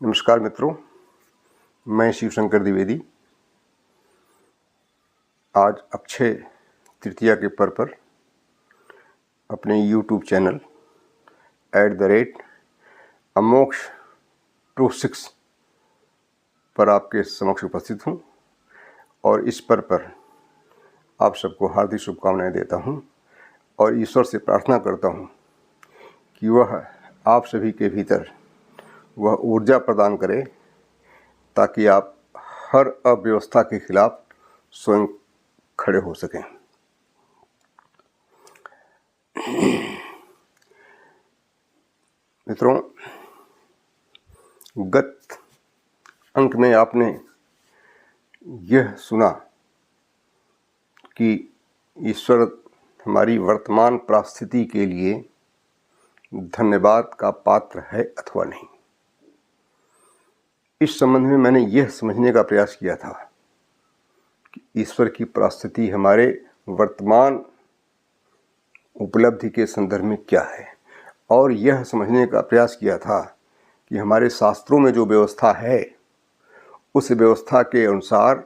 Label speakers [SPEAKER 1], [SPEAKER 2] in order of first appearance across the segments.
[SPEAKER 1] नमस्कार मित्रों, मैं शिव शंकर द्विवेदी। आज अक्षय तृतीया के पर्व पर अपने YouTube चैनल @amoksha26 पर आपके समक्ष उपस्थित हूँ और इस पर्व पर आप सबको हार्दिक शुभकामनाएं देता हूँ और ईश्वर से प्रार्थना करता हूँ कि वह आप सभी के भीतर वह ऊर्जा प्रदान करे ताकि आप हर अव्यवस्था के खिलाफ स्वयं खड़े हो सकें। मित्रों, गत अंक में आपने यह सुना कि ईश्वर हमारी वर्तमान परिस्थिति के लिए धन्यवाद का पात्र है अथवा नहीं। इस संबंध में मैंने यह समझने का प्रयास किया था कि ईश्वर की परिस्थिति हमारे वर्तमान उपलब्धि के संदर्भ में क्या है, और यह समझने का प्रयास किया था कि हमारे शास्त्रों में जो व्यवस्था है उस व्यवस्था के अनुसार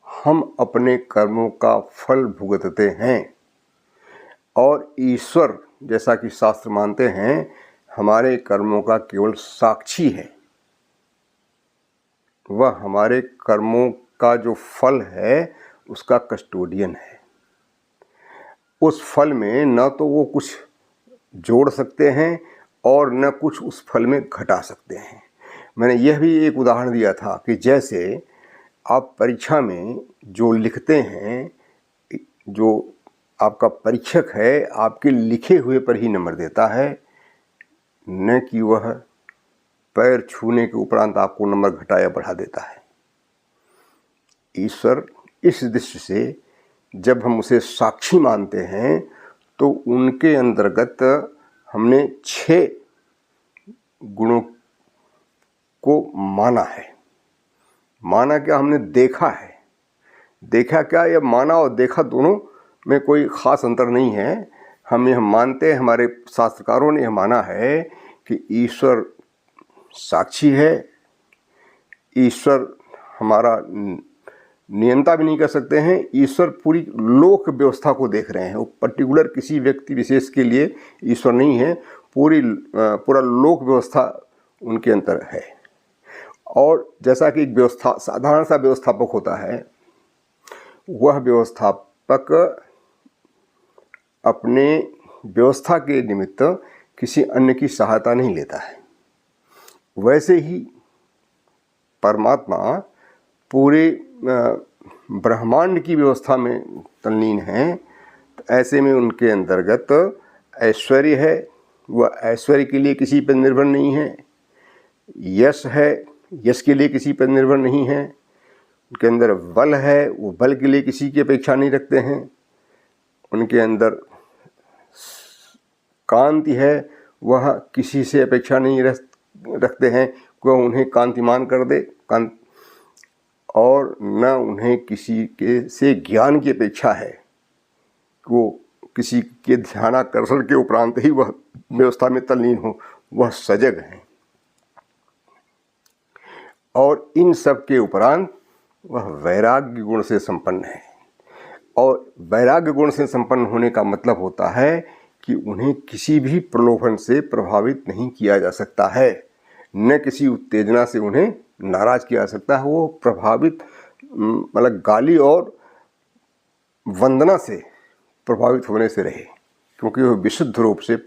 [SPEAKER 1] हम अपने कर्मों का फल भुगतते हैं और ईश्वर, जैसा कि शास्त्र मानते हैं, हमारे कर्मों का केवल साक्षी है। वह हमारे कर्मों का जो फल है उसका कस्टोडियन है। उस फल में न तो वो कुछ जोड़ सकते हैं और न कुछ उस फल में घटा सकते हैं। मैंने यह भी एक उदाहरण दिया था कि जैसे आप परीक्षा में जो लिखते हैं, जो आपका परीक्षक है आपके लिखे हुए पर ही नंबर देता है, न कि वह पैर छूने के उपरांत आपको नंबर घटाया बढ़ा देता है। ईश्वर इस दृष्टि से जब हम उसे साक्षी मानते हैं तो उनके अंतर्गत हमने 6 गुणों को माना है। माना क्या? हमने देखा है। देखा क्या? यह माना और देखा दोनों में कोई ख़ास अंतर नहीं है। हम यह मानते हैं, हमारे शास्त्रकारों ने यह माना है कि ईश्वर साक्षी है। ईश्वर हमारा नियंता भी नहीं कर सकते हैं। ईश्वर पूरी लोक व्यवस्था को देख रहे हैं। वो पर्टिकुलर किसी व्यक्ति विशेष के लिए ईश्वर नहीं है, पूरा लोक व्यवस्था उनके अंदर है। और जैसा कि एक व्यवस्था, साधारण सा व्यवस्थापक होता है, वह व्यवस्थापक अपने व्यवस्था के निमित्त किसी अन्य की सहायता नहीं लेता है। वैसे ही परमात्मा पूरे ब्रह्मांड की व्यवस्था में तल्लीन है। तो ऐसे में उनके अंतर्गत ऐश्वर्य है, वह ऐश्वर्य के लिए किसी पर निर्भर नहीं है। यश है, यश के लिए किसी पर निर्भर नहीं है। उनके अंदर बल है, वो बल के लिए किसी की अपेक्षा नहीं रखते हैं। उनके अंदर कांति है, वह किसी से अपेक्षा नहीं रखते हैं कि वह उन्हें कांतिमान कर दे, और न उन्हें किसी के से ज्ञान की अपेक्षा है कि वो किसी के ध्यानाकर्षण के उपरांत ही वह व्यवस्था में तल्लीन हो। वह सजग हैं और इन सब के उपरांत वह वैराग्य गुण से संपन्न है। और वैराग्य गुण से संपन्न होने का मतलब होता है कि उन्हें किसी भी प्रलोभन से प्रभावित नहीं किया जा सकता है, न किसी उत्तेजना से उन्हें नाराज किया जा सकता है। वो प्रभावित, मतलब गाली और वंदना से प्रभावित होने से रहे, क्योंकि वह विशुद्ध रूप से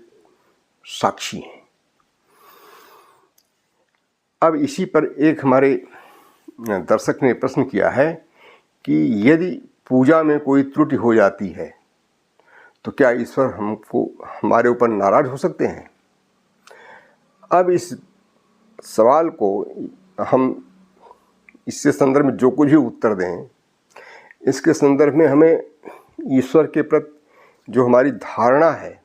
[SPEAKER 1] साक्षी हैं। अब इसी पर एक हमारे दर्शक ने प्रश्न किया है कि यदि पूजा में कोई त्रुटि हो जाती है तो क्या ईश्वर हमारे ऊपर नाराज हो सकते हैं? अब इस सवाल को हम इससे संदर्भ में जो कुछ भी उत्तर दें, इसके संदर्भ में हमें ईश्वर के प्रति जो हमारी धारणा है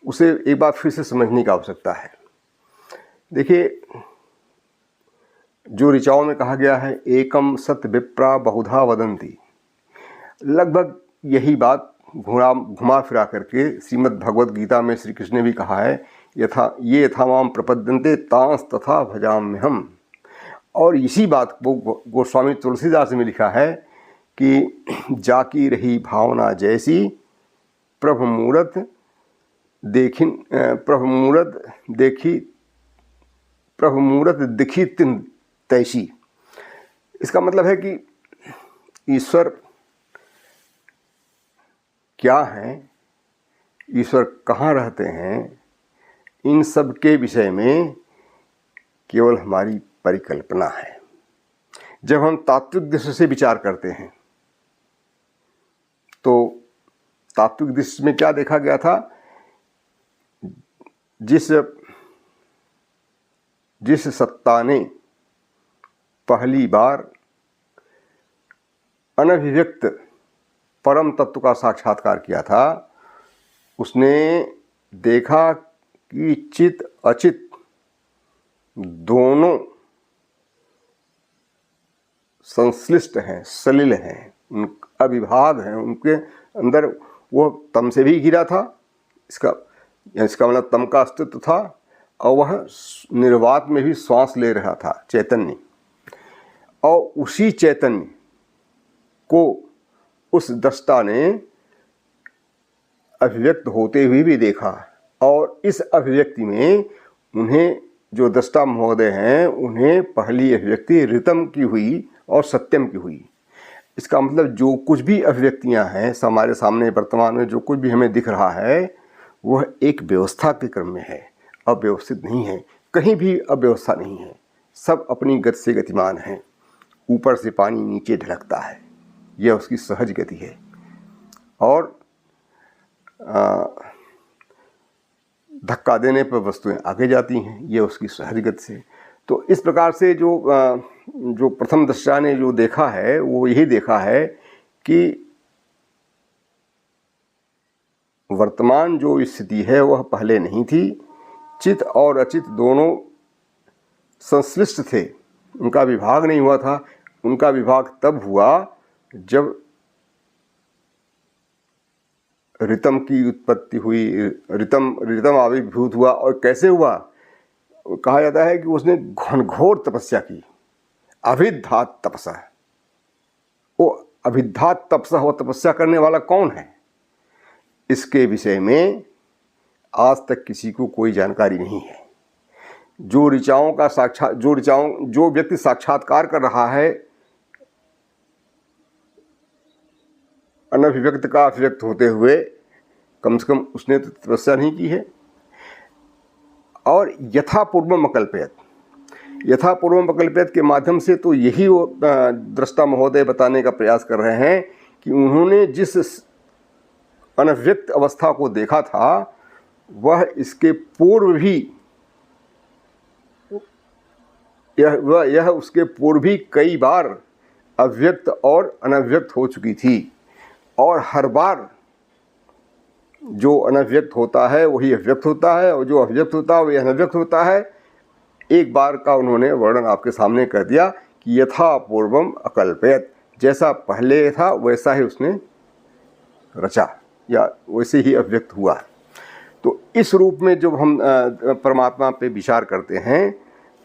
[SPEAKER 1] उसे एक बार फिर से समझने की आवश्यकता है। देखिए, जो ऋचाओं में कहा गया है, एकम सत विप्रा बहुधा वदंती, लगभग यही बात घुमा फिरा करके श्रीमद् भगवद गीता में श्री कृष्ण ने भी कहा है, ये यथा माम प्रपद्यन्ते तांस तथा भजाम्यहम्। और इसी बात को गोस्वामी तुलसीदास में लिखा है कि जाकी रही भावना जैसी प्रभु मूरत दिखी तिन तैसी। इसका मतलब है कि ईश्वर क्या है, ईश्वर कहाँ रहते हैं, इन सब के विषय में केवल हमारी परिकल्पना है। जब हम तात्विक दृष्टि से विचार करते हैं तो तात्विक दृष्टि में क्या देखा गया था, जिस सत्ता ने पहली बार अनभिव्यक्त परम तत्व का साक्षात्कार किया था, उसने देखा कि चित अचित दोनों संश्लिष्ट हैं, सलिल हैं, अविभाग हैं, उनके अंदर वो तम से भी घिरा था, इसका मतलब तम का अस्तित्व था, और वह निर्वात में भी श्वास ले रहा था चैतन्य, और उसी चैतन्य को उस दृष्टा ने अभिव्यक्त होते हुए भी देखा। और इस अभिव्यक्ति में उन्हें, जो दृष्टा महोदय हैं, उन्हें पहली अभिव्यक्ति ऋतम की हुई और सत्यम की हुई। इसका मतलब जो कुछ भी अभिव्यक्तियां हैं हमारे सामने वर्तमान में, जो कुछ भी हमें दिख रहा है, वह एक व्यवस्था के क्रम में है, अव्यवस्थित नहीं है, कहीं भी अव्यवस्था नहीं है, सब अपनी गति से गतिमान है। ऊपर से पानी नीचे ढलकता है, यह उसकी सहज गति है, और धक्का देने पर वस्तुएं आगे जाती हैं, यह उसकी सहज गति से। तो इस प्रकार से जो प्रथम दृष्टा ने जो देखा है, वो यही देखा है कि वर्तमान जो स्थिति है वह पहले नहीं थी। चित और अचित दोनों संश्लिष्ट थे, उनका विभाग नहीं हुआ था। उनका विभाग तब हुआ जब ऋतम की उत्पत्ति हुई, ऋतम आविर्भूत हुआ। और कैसे हुआ? कहा जाता है कि उसने घनघोर तपस्या की, अभिधात तपसा। वो अभिधात तपसा हो, तपस्या करने वाला कौन है, इसके विषय में आज तक किसी को कोई जानकारी नहीं है। जो व्यक्ति साक्षात्कार कर रहा है, अनभिव्यक्त का अभिव्यक्त होते हुए, कम से कम उसने तो तपस्या नहीं की है। और यथापूर्वम अकल्पयत के माध्यम से तो यही वो दृष्टा महोदय बताने का प्रयास कर रहे हैं कि उन्होंने जिस अनव्यक्त अवस्था को देखा था, वह इसके पूर्व भी यह उसके पूर्व भी कई बार अव्यक्त और अनव्यक्त हो चुकी थी। और हर बार जो अनव्यक्त होता है वही अव्यक्त होता है, और जो अव्यक्त होता है वही अनव्यक्त होता है। एक बार का उन्होंने वर्णन आपके सामने कर दिया कि यथा पूर्वम अकल्पयत, जैसा पहले था वैसा ही उसने रचा, या वैसे ही अव्यक्त हुआ। तो इस रूप में जब हम परमात्मा पे विचार करते हैं,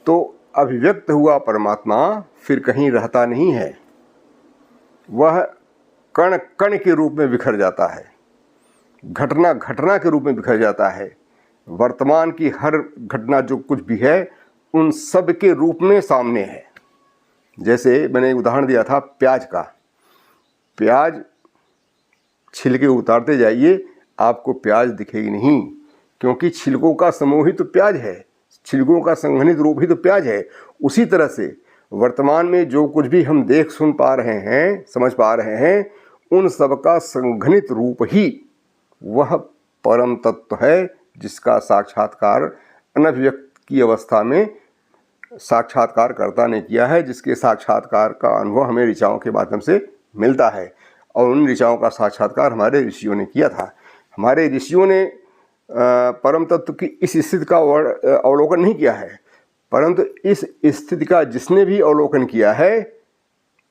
[SPEAKER 1] तो अभिव्यक्त हुआ परमात्मा फिर कहीं रहता नहीं है, वह कण कण के रूप में बिखर जाता है, घटना घटना के रूप में बिखर जाता है। वर्तमान की हर घटना जो कुछ भी है, उन सब के रूप में सामने है। जैसे मैंने उदाहरण दिया था प्याज का। प्याज छिलके उतारते जाइए, आपको प्याज दिखेगी नहीं, क्योंकि छिलकों का समूह ही तो प्याज है, छिलकों का संघनित रूप ही तो प्याज है। उसी तरह से वर्तमान में जो कुछ भी हम देख सुन पा रहे हैं, समझ पा रहे हैं, उन सब का संघनित रूप ही वह परम तत्व है, जिसका साक्षात्कार अनभिव्यक्त की अवस्था में साक्षात्कारकर्ता ने किया है, जिसके साक्षात्कार का अनुभव हमें ऋचाओं के माध्यम से मिलता है। और उन ऋचाओं का साक्षात्कार हमारे ऋषियों ने किया था। हमारे ऋषियों ने परम तत्व की इस स्थिति का अवलोकन नहीं किया है, परंतु इस स्थिति का जिसने भी अवलोकन किया है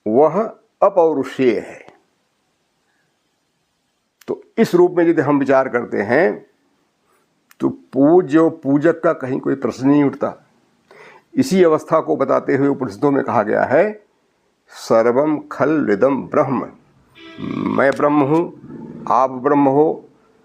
[SPEAKER 1] वह अपौरुषेय है। तो इस रूप में यदि हम विचार करते हैं तो पूज्य और पूजक का कहीं कोई प्रश्न नहीं उठता। इसी अवस्था को बताते हुए उपनिषदों में कहा गया है, सर्वम खल इदम ब्रह्म, मैं ब्रह्म हूँ, आप ब्रह्म हो,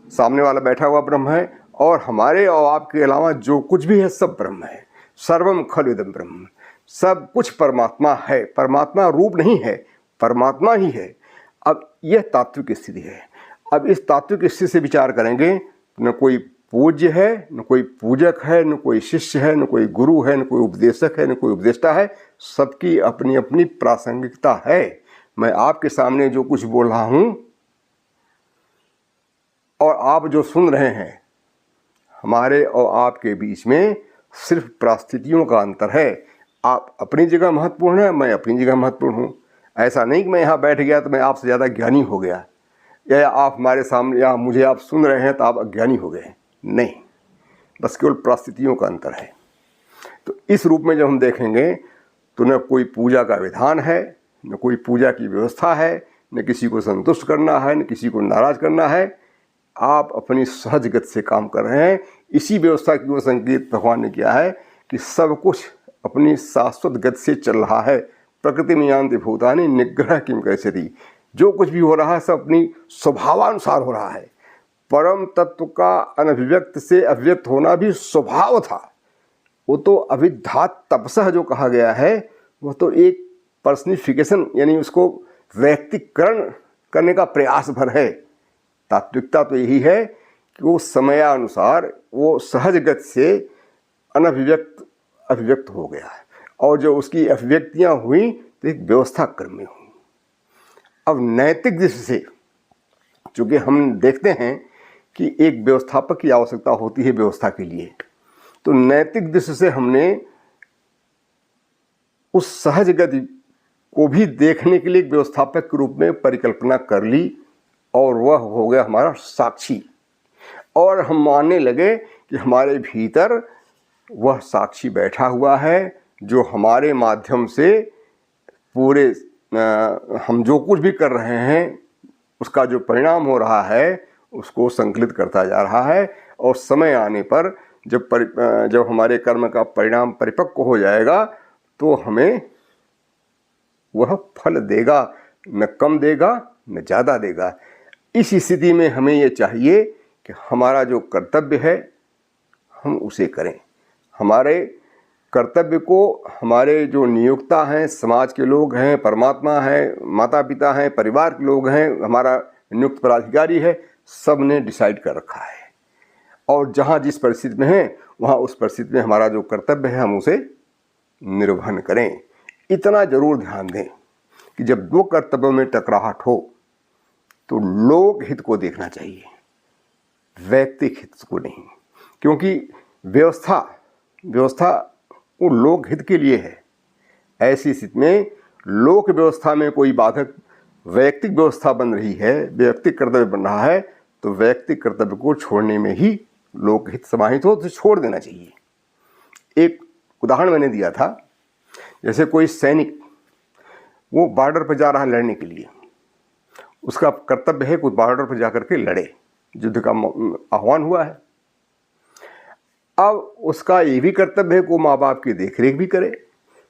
[SPEAKER 1] सामने वाला बैठा हुआ ब्रह्म है, और हमारे और आपके अलावा जो कुछ भी है सब ब्रह्म है। सर्वम खल इदम ब्रह्म, सब कुछ परमात्मा है, परमात्मा रूप नहीं है, परमात्मा ही है। अब यह तात्विक स्थिति है। अब इस तात्विक स्थिति से विचार करेंगे, न कोई पूज्य है, न कोई पूजक है, न कोई शिष्य है, न कोई गुरु है, न कोई उपदेशक है, न कोई उपदेष्टा है, सबकी अपनी अपनी प्रासंगिकता है। मैं आपके सामने जो कुछ बोल रहा हूँ और आप जो सुन रहे हैं, हमारे और आपके बीच में सिर्फ परिस्थितियों का अंतर है। आप अपनी जगह महत्वपूर्ण है, मैं अपनी जगह महत्वपूर्ण हूँ। ऐसा नहीं कि मैं यहाँ बैठ गया तो मैं आपसे ज़्यादा ज्ञानी हो गया, या आप हमारे सामने या मुझे आप सुन रहे हैं तो आप अज्ञानी हो गए, नहीं, बस केवल परिस्थितियों का अंतर है। तो इस रूप में जब हम देखेंगे तो न कोई पूजा का विधान है, न कोई पूजा की व्यवस्था है, न किसी को संतुष्ट करना है, न किसी को नाराज करना है। आप अपनी सहज गति से काम कर रहे हैं। इसी व्यवस्था की वो संकेत भगवान ने किया है कि सब कुछ अपनी शाश्वत गति से चल रहा है। प्रकृति में यान्ति भूतानि निग्रह किम करिष्यति, जो कुछ भी हो रहा है सब अपनी स्वभावानुसार हो रहा है। परम तत्व का अनभिव्यक्त से अभिव्यक्त होना भी स्वभाव था। वो तो अभिधात तपसः जो कहा गया है, वो तो एक पर्सनिफिकेशन, यानी उसको व्यक्तिकरण करने का प्रयास भर है। तात्विकता तो यही है कि वो समयानुसार वो सहज गति से अभिव्यक्त हो गया है, और जो उसकी अभिव्यक्तियाँ हुई तो एक व्यवस्था क्रम में हुई। अब नैतिक दृष्टि से, चूँकि हम देखते हैं कि एक व्यवस्थापक की आवश्यकता होती है व्यवस्था के लिए, तो नैतिक दृष्टि से हमने उस सहज गति को भी देखने के लिए एक व्यवस्थापक के रूप में परिकल्पना कर ली, और वह हो गया हमारा साक्षी। और हम मानने लगे कि हमारे भीतर वह साक्षी बैठा हुआ है, जो हमारे माध्यम से पूरे हम जो कुछ भी कर रहे हैं उसका जो परिणाम हो रहा है उसको संकलित करता जा रहा है। और समय आने पर जब हमारे कर्म का परिणाम परिपक्व हो जाएगा तो हमें वह फल देगा, न कम देगा न ज़्यादा देगा। इस स्थिति में हमें ये चाहिए कि हमारा जो कर्तव्य है हम उसे करें। हमारे कर्तव्य को हमारे जो नियोक्ता हैं, समाज के लोग हैं, परमात्मा है, माता पिता हैं, परिवार के लोग हैं, हमारा नियुक्त पदाधिकारी है, सब ने डिसाइड कर रखा है। और जहाँ जिस परिस्थिति में है वहाँ उस परिस्थिति में हमारा जो कर्तव्य है हम उसे निर्वहन करें। इतना जरूर ध्यान दें कि जब दो कर्तव्यों में टकराहट हो तो लोक हित को देखना चाहिए, वैयक्तिक हित को नहीं। क्योंकि व्यवस्था वो लोक हित के लिए है। ऐसी स्थिति में लोक व्यवस्था में कोई बाधक वैयक्तिक व्यवस्था बन रही है, वैयक्तिक कर्तव्य बन रहा है, तो वैयक्तिक कर्तव्य को छोड़ने में ही लोकहित समाहित हो तो छोड़ देना चाहिए। एक उदाहरण मैंने दिया था, जैसे कोई सैनिक वो बॉर्डर पर जा रहा है लड़ने के लिए, उसका कर्तव्य है कि बॉर्डर पर जाकर के लड़े, युद्ध का आह्वान हुआ है। अब उसका ये भी कर्तव्य है कि वो माँ बाप की देखरेख भी करे,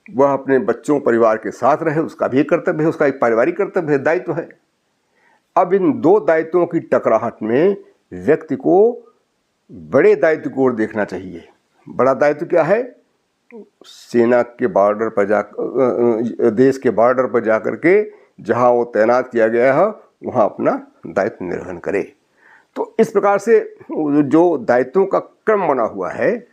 [SPEAKER 1] वह अपने बच्चों परिवार के साथ रहे, उसका भी एक कर्तव्य है, उसका एक पारिवारिक कर्तव्य है, दायित्व है। अब इन दो दायित्वों की टकराहट में व्यक्ति को बड़े दायित्व को ओर देखना चाहिए। बड़ा दायित्व क्या है? सेना के बॉर्डर पर देश के बॉर्डर पर जाकर के जहाँ वो तैनात किया गया है वहाँ अपना दायित्व निर्वहन करे। तो इस प्रकार से जो दायित्वों का क्रम बना हुआ है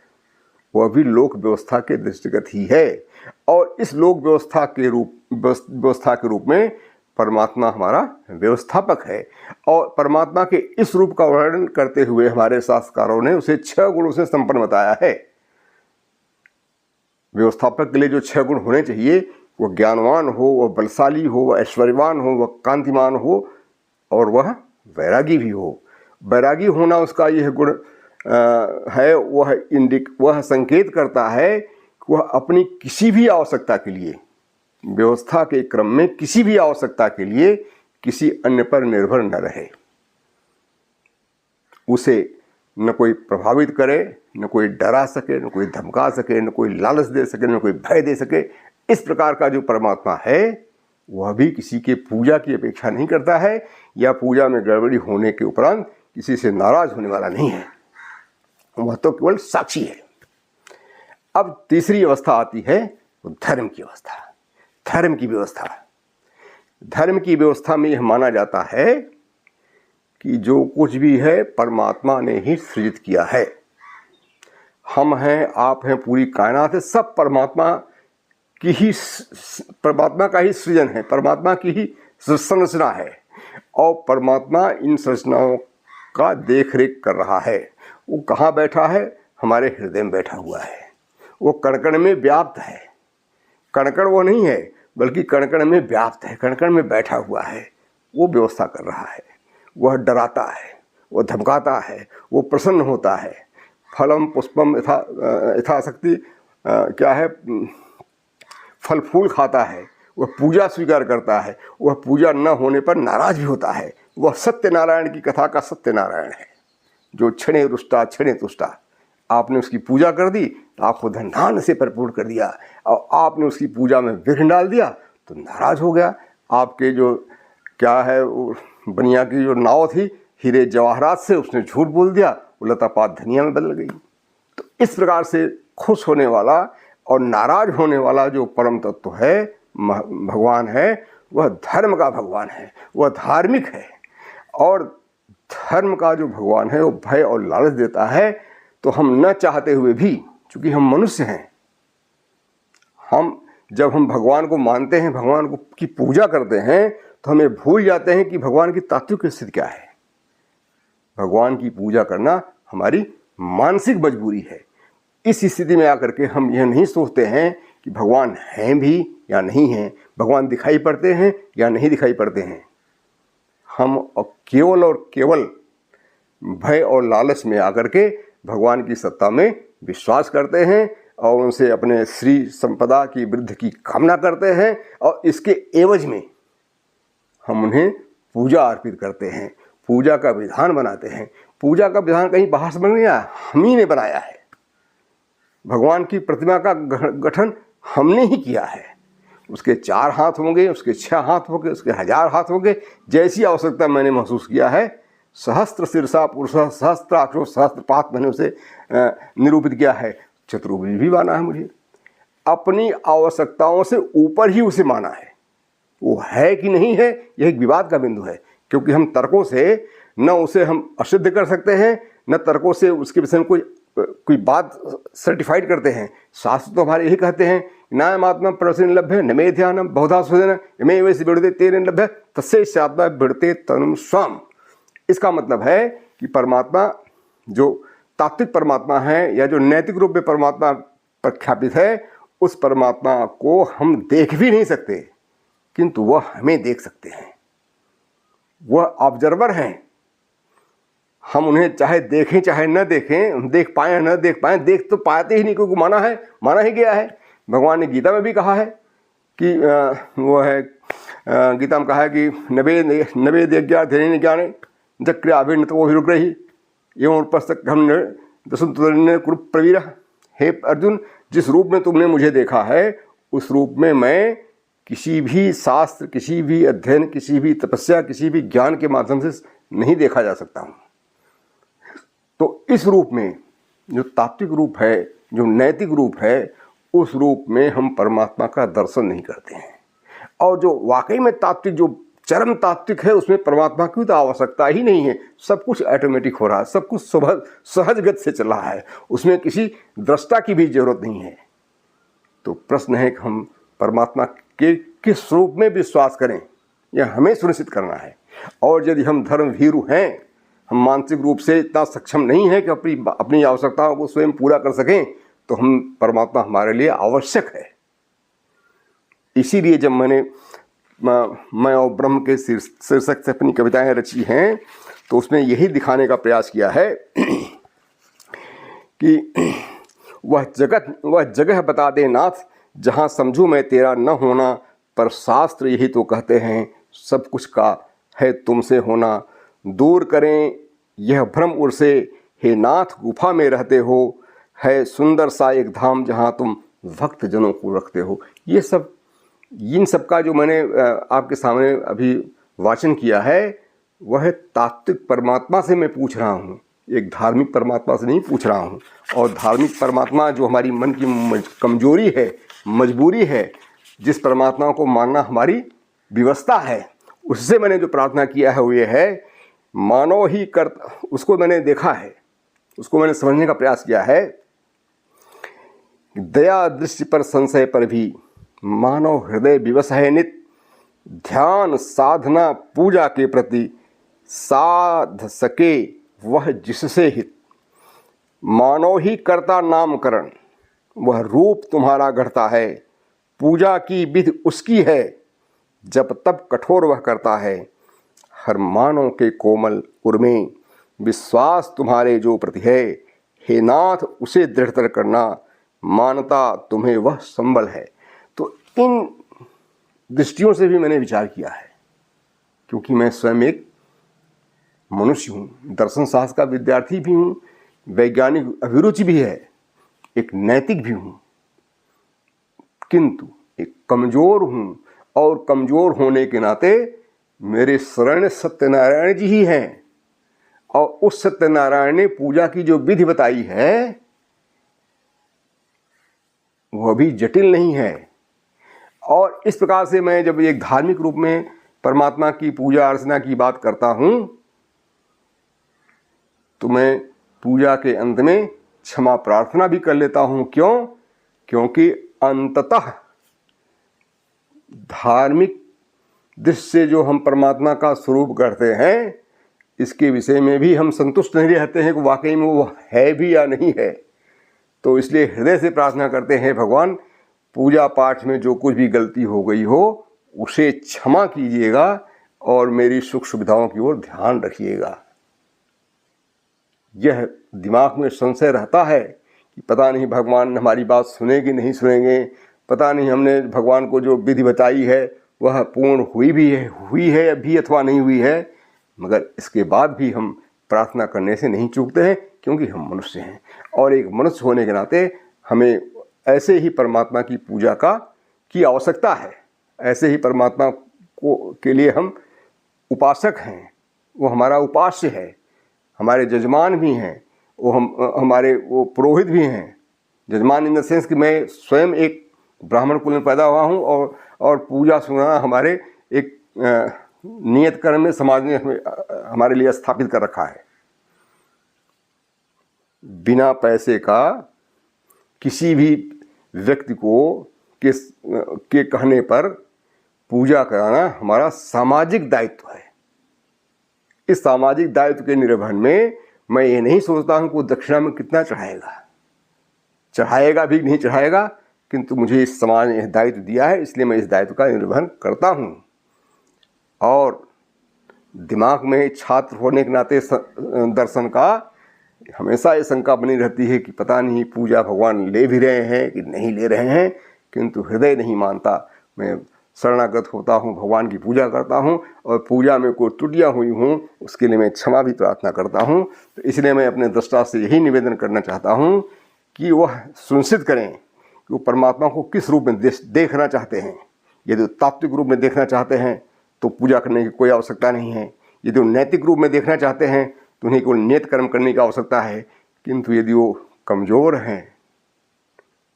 [SPEAKER 1] वह भी लोक व्यवस्था के दृष्टिगत ही है। और इस लोक व्यवस्था के रूप में परमात्मा हमारा व्यवस्थापक है। और परमात्मा के इस रूप का वर्णन करते हुए हमारे शास्त्रकारों ने उसे 6 गुणों से संपन्न बताया है। व्यवस्थापक के लिए जो 6 गुण होने चाहिए, वह ज्ञानवान हो, वह बलशाली हो, वह ऐश्वर्यवान हो, वह कांतिमान हो और वह वैरागी भी हो। वैरागी होना उसका यह गुण है, वह संकेत करता है कि वह अपनी किसी भी आवश्यकता के लिए, व्यवस्था के क्रम में किसी भी आवश्यकता के लिए किसी अन्य पर निर्भर न रहे। उसे न कोई प्रभावित करे, न कोई डरा सके, न कोई धमका सके, न कोई लालच दे सके, न कोई भय दे सके। इस प्रकार का जो परमात्मा है वह भी किसी के पूजा की अपेक्षा नहीं करता है, या पूजा में गड़बड़ी होने के उपरांत किसी से नाराज होने वाला नहीं है। वह तो केवल साक्षी है। अब तीसरी अवस्था आती है वो धर्म की अवस्था, धर्म की व्यवस्था। धर्म की व्यवस्था में यह माना जाता है कि जो कुछ भी है परमात्मा ने ही सृजित किया है। हम हैं, आप हैं, पूरी कायनात है, सब परमात्मा का ही सृजन है, परमात्मा की ही संरचना है। और परमात्मा इन संरचनाओं का देख रेख कर रहा है। वो कहाँ बैठा है? हमारे हृदय में बैठा हुआ है। वो कण-कण में व्याप्त है। कण-कण वो नहीं है, बल्कि कण-कण में व्याप्त है, कण-कण में बैठा हुआ है। वो व्यवस्था कर रहा है। वह डराता है, वो धमकाता है, वो प्रसन्न होता है। फलम पुष्पम यथाशक्ति क्या है, फल फूल खाता है। वह पूजा स्वीकार करता है। वह पूजा न होने पर नाराज भी होता है। वह सत्यनारायण की कथा का सत्यनारायण है, जो क्षणे रुष्टा क्षणे तुष्टा। आपने उसकी पूजा कर दी तो आपको धन से भरपूर कर दिया, और आपने उसकी पूजा में विघ्न डाल दिया तो नाराज हो गया। आपके जो क्या है बनिया की जो नाव थी हीरे जवाहरात से, उसने झूठ बोल दिया, वो लतापात धनिया में बदल गई। तो इस प्रकार से खुश होने वाला और नाराज होने वाला जो परम तत्व है, भगवान है, वह धर्म का भगवान है, वह धार्मिक है। और धर्म का जो भगवान है वो भय और लालच देता है। तो हम न चाहते हुए भी, चूंकि हम मनुष्य हैं, जब हम भगवान को मानते हैं, भगवान को की पूजा करते हैं, तो हमें भूल जाते हैं कि भगवान की तात्विक स्थिति क्या है। भगवान की पूजा करना हमारी मानसिक मजबूरी है। इस स्थिति में आकर के हम यह नहीं सोचते हैं कि भगवान हैं भी या नहीं हैं, भगवान दिखाई पड़ते हैं या नहीं दिखाई पड़ते हैं। हम केवल और केवल भय और लालच में आकर के भगवान की सत्ता में विश्वास करते हैं और उनसे अपने श्री संपदा की वृद्धि की कामना करते हैं, और इसके एवज में हम उन्हें पूजा अर्पित करते हैं, पूजा का विधान बनाते हैं। पूजा का विधान कहीं बाहर से बन गया, हम ही ने बनाया है। भगवान की प्रतिमा का गठन हमने ही किया है। उसके 4 हाथ होंगे, उसके 6 हाथ होंगे, उसके 1000 हाथ होंगे, जैसी आवश्यकता मैंने महसूस किया है। सहस्त्र शीर्षा पुरुष सहस्त्राक्षो सहस्त्रपात मैंने उसे निरूपित किया है। चतुर्भुज भी माना है मुझे, अपनी आवश्यकताओं से ऊपर ही उसे माना है। वो है कि नहीं है यह एक विवाद का बिंदु है, क्योंकि हम तर्कों से न उसे हम असिद्ध कर सकते हैं, न तर्कों से उसके विषय में कोई बात सर्टिफाइड करते हैं। शास्त्र तो हमारे यही कहते हैं, नायमात्मा प्रवचन लभ्य न मे ध्यानम बहुधा सुधन मे वैसे बिड़ते तेरे लभ्य तस्से शात्मा बिड़ते तनुम स्वाम। इसका मतलब है कि परमात्मा जो तात्विक परमात्मा है, या जो नैतिक रूप में परमात्मा प्रख्यापित है, उस परमात्मा को हम देख भी नहीं सकते, किंतु वह हमें देख सकते हैं। वह ऑब्जर्वर हैं। हम उन्हें चाहे देखें चाहे न देखें, देख पाएँ न देख पाएँ, देख तो पाते ही नहीं, क्योंकि माना ही गया है। भगवान ने गीता में भी कहा है कि वो है गीता में कहा है कि नवेद यज्ञाध्ययन ज्ञाने जक्रिया अभिन्न तो वो रुक रही एवं उपस्तक हम कुरु प्रवीर। हे अर्जुन, जिस रूप में तुमने मुझे देखा है, उस रूप में मैं किसी भी शास्त्र, किसी भी अध्ययन, किसी भी तपस्या, किसी भी ज्ञान के माध्यम से नहीं देखा जा सकता हूँ। तो इस रूप में जो तात्विक रूप है, जो नैतिक रूप है, उस रूप में हम परमात्मा का दर्शन नहीं करते हैं। और जो वाकई में तात्विक, जो चरम तात्विक है, उसमें परमात्मा की तो आवश्यकता ही नहीं है। सब कुछ ऑटोमेटिक हो रहा है, सब कुछ सहज गति से चल रहा है, उसमें किसी दृष्टा की भी जरूरत नहीं है। तो प्रश्न है कि हम परमात्मा के किस रूप में विश्वास करें, यह हमें सुनिश्चित करना है। और यदि हम धर्म भीरु हैं, हम मानसिक रूप से इतना सक्षम नहीं है कि अपनी आवश्यकताओं को स्वयं पूरा कर सकें, तो हम परमात्मा हमारे लिए आवश्यक है। इसीलिए जब मैं और ब्रह्म के शीर्षक से अपनी कविताएं रची हैं, तो उसमें यही दिखाने का प्रयास किया है कि वह जगह बता दे नाथ, जहाँ समझूं मैं तेरा न होना। पर शास्त्र यही तो कहते हैं, सब कुछ का है तुमसे होना। दूर करें यह भ्रम उर से, हे नाथ गुफा में रहते हो, है सुंदर सा एक धाम जहाँ तुम भक्त जनों को रखते हो। ये सब, इन सब का जो मैंने आपके सामने अभी वाचन किया है वह तात्विक परमात्मा से मैं पूछ रहा हूँ, एक धार्मिक परमात्मा से नहीं पूछ रहा हूँ। और धार्मिक परमात्मा जो हमारी मन की कमजोरी है, मजबूरी है, जिस परमात्मा को मानना हमारी व्यवस्था है, उससे मैंने जो प्रार्थना किया है वो ये है, मानव ही कर, उसको मैंने देखा है, उसको मैंने समझने का प्रयास किया है। दया दृष्टि पर संशय पर भी मानव हृदय विवश है नित, ध्यान साधना पूजा के प्रति साध सके वह जिससे हित। मानव ही करता नामकरण, वह रूप तुम्हारा गढ़ता है, पूजा की विधि उसकी है, जब तब कठोर वह करता है। हर मानव के कोमल उर में विश्वास तुम्हारे जो प्रति है, हे नाथ उसे दृढ़तर करना, मानता तुम्हें वह संबल है। तो इन दृष्टियों से भी मैंने विचार किया है, क्योंकि मैं स्वयं एक मनुष्य हूँ, दर्शन शास्त्र का विद्यार्थी भी हूँ, वैज्ञानिक अभिरुचि भी है, एक नैतिक भी हूँ, किंतु एक कमज़ोर हूँ। और कमज़ोर होने के नाते मेरे शरण सत्यनारायण जी ही हैं, और उस सत्यनारायण ने पूजा की जो विधि बताई है वह भी जटिल नहीं है। और इस प्रकार से मैं जब एक धार्मिक रूप में परमात्मा की पूजा अर्चना की बात करता हूँ तो मैं पूजा के अंत में क्षमा प्रार्थना भी कर लेता हूँ। क्यों? क्योंकि अंततः धार्मिक दृष्टि से जो हम परमात्मा का स्वरूप करते हैं, इसके विषय में भी हम संतुष्ट नहीं रहते हैं कि वाकई में वो है भी या नहीं है। तो इसलिए हृदय से प्रार्थना करते हैं, भगवान पूजा पाठ में जो कुछ भी गलती हो गई हो उसे क्षमा कीजिएगा और मेरी सुख सुविधाओं की ओर ध्यान रखिएगा। यह दिमाग में संशय रहता है कि पता नहीं भगवान हमारी बात सुनेंगे नहीं सुनेंगे, पता नहीं हमने भगवान को जो विधि बताई है वह पूर्ण हुई है अभी अथवा नहीं हुई है। मगर इसके बाद भी हम प्रार्थना करने से नहीं चूकते हैं, क्योंकि हम मनुष्य हैं और एक मनुष्य होने के नाते हमें ऐसे ही परमात्मा की पूजा की आवश्यकता है। ऐसे ही परमात्मा को के लिए हम उपासक हैं, वो हमारा उपास्य है, हमारे जजमान भी हैं, हमारे पुरोहित भी हैं। जजमान इन द सेंस कि मैं स्वयं एक ब्राह्मण कुल में पैदा हुआ हूँ और पूजा सुनाना हमारे एक नियत कर्म में समाज ने हमारे लिए स्थापित कर रखा है। बिना पैसे का किसी भी व्यक्ति को के कहने पर पूजा कराना हमारा सामाजिक दायित्व है। इस सामाजिक दायित्व के निर्वहन में मैं ये नहीं सोचता हूँ कि वो दक्षिणा में कितना चढ़ाएगा भी नहीं चढ़ाएगा, किंतु मुझे इस समाज ने दायित्व दिया है, इसलिए मैं इस दायित्व का निर्वहन करता हूँ। और दिमाग में छात्र होने के नाते दर्शन का हमेशा ये शंका बनी रहती है कि पता नहीं पूजा भगवान ले भी रहे हैं कि नहीं ले रहे हैं, किंतु हृदय नहीं मानता। मैं शरणागत होता हूँ, भगवान की पूजा करता हूँ और पूजा में कोई त्रुटियाँ हुई हूँ उसके लिए मैं क्षमा भी प्रार्थना करता हूँ। तो इसलिए मैं अपने दृष्टा से यही निवेदन करना चाहता हूँ कि वह सुनिश्चित करें कि वो परमात्मा को किस रूप में देखना चाहते हैं। यदि तात्विक रूप में देखना चाहते हैं तो पूजा करने की कोई आवश्यकता नहीं है। यदि वो नैतिक रूप में देखना चाहते हैं तो उन्हें केवल नियत कर्म करने की आवश्यकता है। किंतु यदि वो कमज़ोर हैं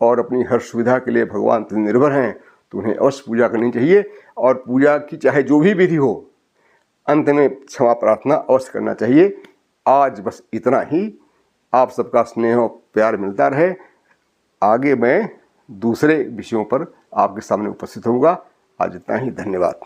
[SPEAKER 1] और अपनी हर सुविधा के लिए भगवान पर निर्भर हैं तो उन्हें अवश्य पूजा करनी चाहिए। और पूजा की चाहे जो भी विधि हो, अंत में क्षमा प्रार्थना अवश्य करना चाहिए। आज बस इतना ही। आप सबका स्नेह और प्यार मिलता रहे। आगे मैं दूसरे विषयों पर आपके सामने उपस्थित होऊंगा। आज इतना ही। धन्यवाद।